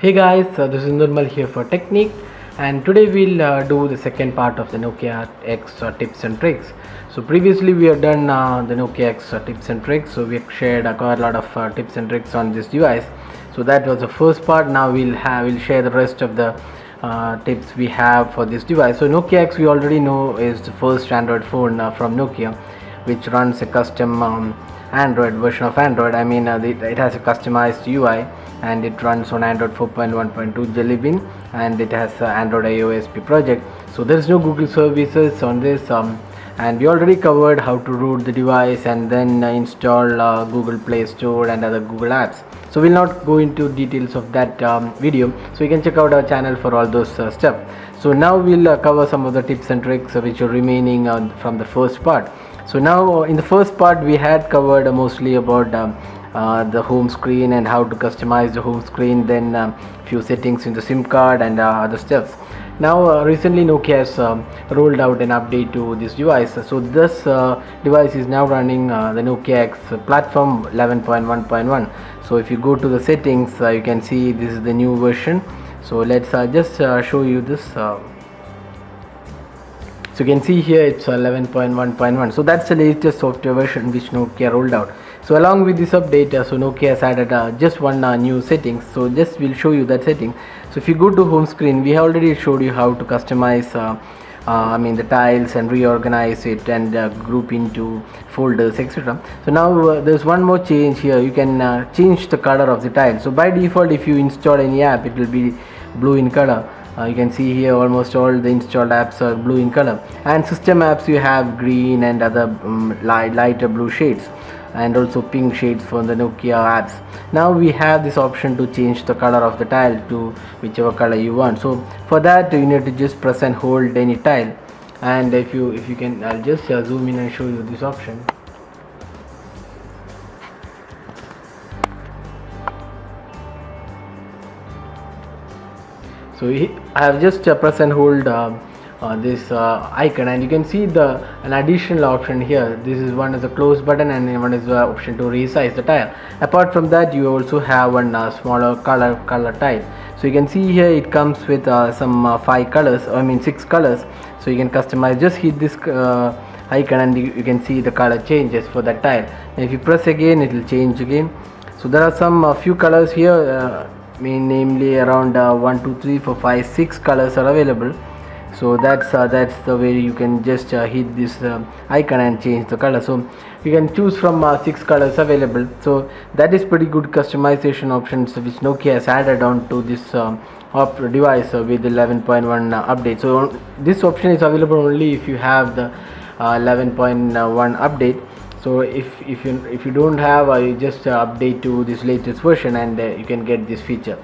Hey guys, this is Nirmal here for Technique, and today we'll do the second part of the Nokia X tips and tricks. So previously we have done the Nokia X tips and tricks, so we have shared quite a lot of tips and tricks on this device. So that was the first part. Now we'll share the rest of the tips we have for this device. So Nokia X, we already know, is the first Android phone from Nokia, which runs a custom Android version of Android. I mean, it has a customized UI, and it runs on Android 4.1.2 Jelly Bean, and it has Android IOSP project. So there is no Google services on this, and we already covered how to root the device and then install Google Play Store and other Google apps. So we'll not go into details of that video, so you can check out our channel for all those stuff. So now we'll cover some of the tips and tricks which are remaining from the first part. So now in the first part we had covered mostly about the home screen and how to customize the home screen, then few settings in the SIM card and other stuff. Now recently Nokia has rolled out an update to this device. So this device is now running the Nokia X platform 11.1.1. so if you go to the settings, you can see this is the new version. So let's just show you this. So you can see here it's 11.1.1. so that's the latest software version which Nokia rolled out. So along with this update, so Nokia has added just one new settings. So just we'll show you that setting. So if you go to home screen, we already showed you how to customize the tiles and reorganize it and group into folders, etc. So now there's one more change here. You can change the color of the tile. So by default, if you install any app, it will be blue in color. You can see here almost all the installed apps are blue in color, and system apps you have green and other lighter blue shades, and also pink shades for the Nokia apps. Now we have this option to change the color of the tile to whichever color you want. So for that you need to just press and hold any tile, and if you can, I'll just zoom in and show you this option. So I have just press and hold this icon, and you can see an additional option here. This is one is a close button, and one is the option to resize the tile. Apart from that, you also have one smaller color tile. So you can see here it comes with some 6 colors. So you can customize. Just hit this icon and you can see the color changes for that tile. And if you press again, it will change again. So there are some few colors here, namely around 1 2 3 4 5 6 colors are available. So that's the way you can just hit this icon and change the color. So you can choose from 6 colors available. So that is pretty good customization options which Nokia has added on to this device with the 11.1 update. So this option is available only if you have the 11.1 update. So if you don't have, you just update to this latest version, and you can get this feature.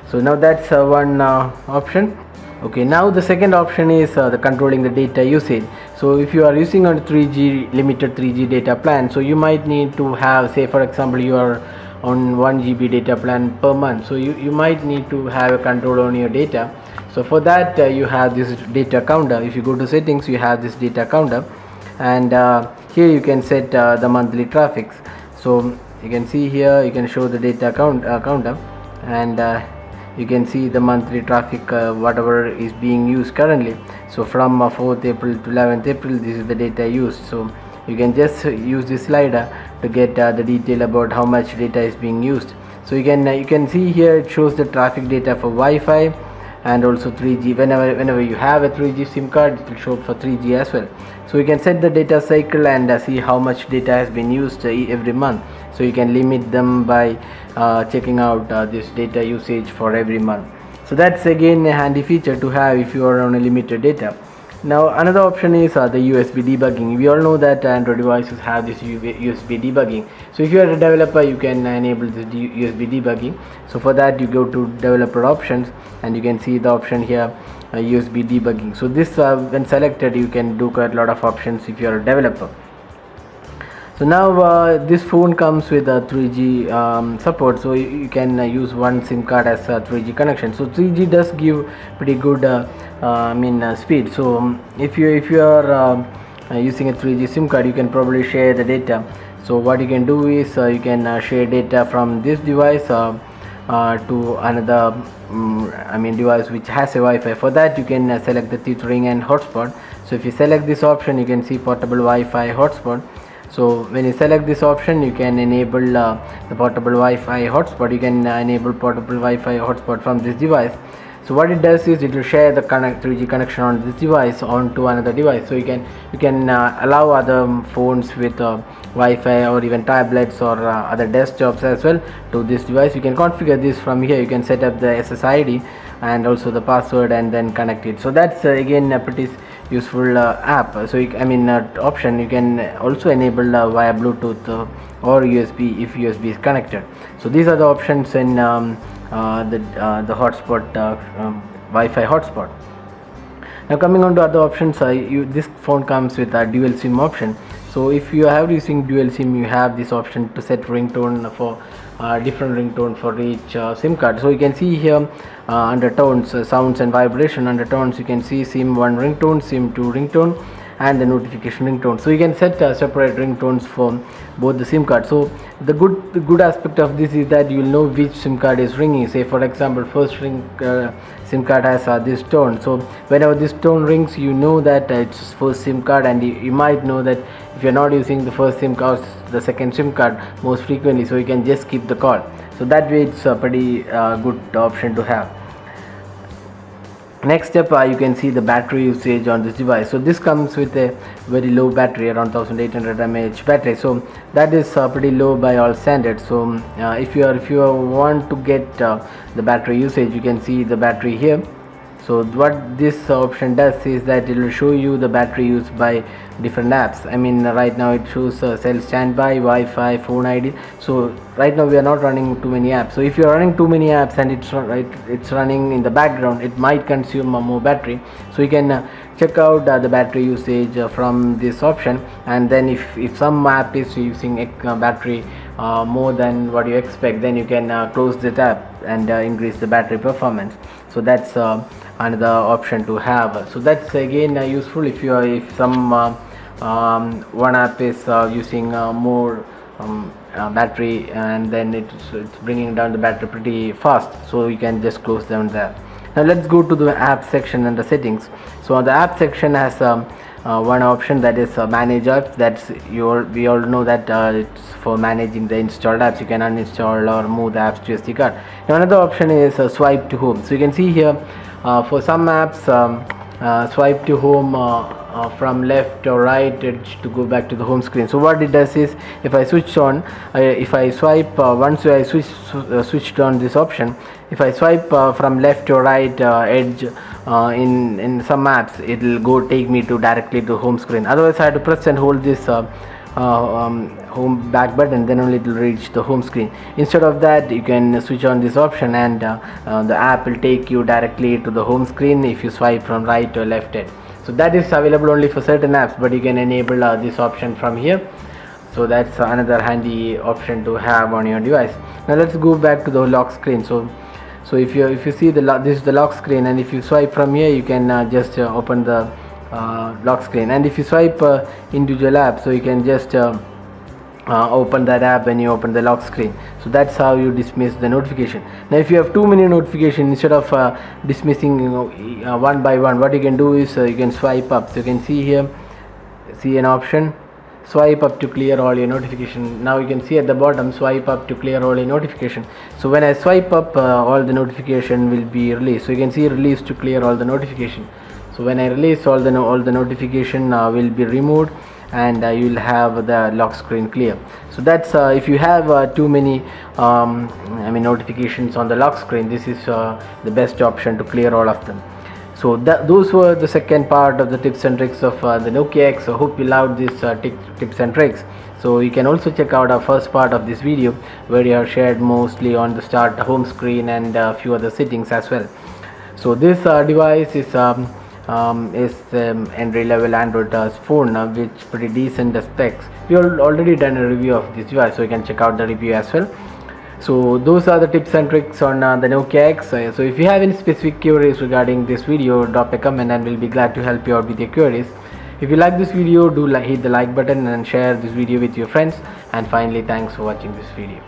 So now that's one option. Okay, now the second option is the controlling the data usage. So if you are using on 3G limited 3G data plan, so you might need to have, say for example, you are on 1 GB data plan per month. So you might need to have a control on your data. So for that you have this data counter. If you go to settings, you have this data counter, and here you can set the monthly traffics. So you can see here you can show the data counter, and you can see the monthly traffic whatever is being used currently. So from 4th April to 11th April, this is the data used. So you can just use this slider to get the detail about how much data is being used. So you can see here it shows the traffic data for Wi-Fi and also 3G. Whenever you have a 3G SIM card, it will show up for 3G as well. So you can set the data cycle and see how much data has been used every month. So you can limit them by checking out this data usage for every month. So that's again a handy feature to have if you are on a limited data. Now another option is the USB debugging. We all know that Android devices have this USB debugging. So if you are a developer, you can enable this USB debugging. So for that you go to developer options, and you can see the option here, USB debugging. So this when selected, you can do quite a lot of options if you are a developer. So now this phone comes with a 3G support, so you can use one SIM card as a 3G connection. So 3G does give pretty good speed. So if you are using a 3G SIM card, you can probably share the data. So what you can do is you can share data from this device to another device which has a Wi-Fi. For that, you can select the tethering and hotspot. So if you select this option, you can see portable Wi-Fi hotspot. So when you select this option, you can enable the portable Wi-Fi hotspot. You can enable portable Wi-Fi hotspot from this device. So what it does is it will share the 3G connection on this device onto another device. So you can allow other phones with Wi-Fi or even tablets or other desktops as well to this device. You can configure this from here. You can set up the SSID and also the password and then connect it. So that's again a pretty useful app. So option. You can also enable via Bluetooth or USB if USB is connected. So these are the options in the hotspot, Wi-Fi hotspot. Now coming on to other options, this phone comes with a dual SIM option. So if you are using dual SIM, you have this option to set ringtone for different ringtone for each SIM card. So you can see here under tones, sounds and vibration. Under tones, you can see SIM 1 ringtone, SIM 2 ringtone, and the notification ringtone. So you can set separate ringtones for both the SIM cards. So the good aspect of this is that you will know which SIM card is ringing. Say for example, first ring SIM card has this tone. So whenever this tone rings, you know that it's first SIM card, and you might know that if you're not using the first SIM card, the second SIM card most frequently, so you can just skip the call. So that way it's a pretty good option to have. Next step, you can see the battery usage on this device. So this comes with a very low battery, around 1800 mAh battery. So that is pretty low by all standards. So if you want to get the battery usage, you can see the battery here. So what this option does is that it will show you the battery used by different apps. Right now it shows cell standby, Wi-Fi, phone ID. So right now we are not running too many apps. So if you are running too many apps and it's running in the background, it might consume more battery. So you can check out the battery usage from this option, and then if some app is using battery more than what you expect, then you can close the tab and increase the battery performance. So that's another option to have. So that's again useful if some one app is using more battery, and then it's bringing down the battery pretty fast, so you can just close them there. Now let's go to the app section and the settings. So the app section has one option, that is manage apps. We all know that it's for managing the installed apps. You can uninstall or move the apps to SD card. Now another option is swipe to home. So you can see here for some apps, swipe to home from left or right to go back to the home screen. So what it does is, if I switch on, if I swipe once I switched on this option, if I swipe from left to right edge in some apps, it will take me directly to home screen. Otherwise I have to press and hold this home back button, then only it will reach the home screen. Instead of that, you can switch on this option, and the app will take you directly to the home screen if you swipe from right or left edge. So that is available only for certain apps, but you can enable this option from here. So that's another handy option to have on your device. Now let's go back to the lock screen. So if you see this is the lock screen, and if you swipe from here, you can just open the lock screen. And if you swipe individual app, so you can just open that app when you open the lock screen. So that's how you dismiss the notification. Now if you have too many notifications, instead of dismissing one by one, what you can do is you can swipe up. So you can see here, see an option, swipe up to clear all your notification. Now you can see at the bottom, swipe up to clear all your notification. So when I swipe up, all the notification will be released. So you can see release to clear all the notification. So when I release, all the notification will be removed, and you will have the lock screen clear. So that's if you have too many notifications on the lock screen, this is the best option to clear all of them. So those were the second part of the tips and tricks of the Nokia X. I hope you loved these tips and tricks. So you can also check out our first part of this video, where we have shared mostly on the start home screen and a few other settings as well. So this device is entry-level Android phone, which pretty decent specs. We already done a review of this device, so you can check out the review as well. So those are the tips and tricks on the Nokia X. So if you have any specific queries regarding this video, drop a comment and we'll be glad to help you out with your queries. If you like this video, do hit the like button and share this video with your friends. And finally, thanks for watching this video.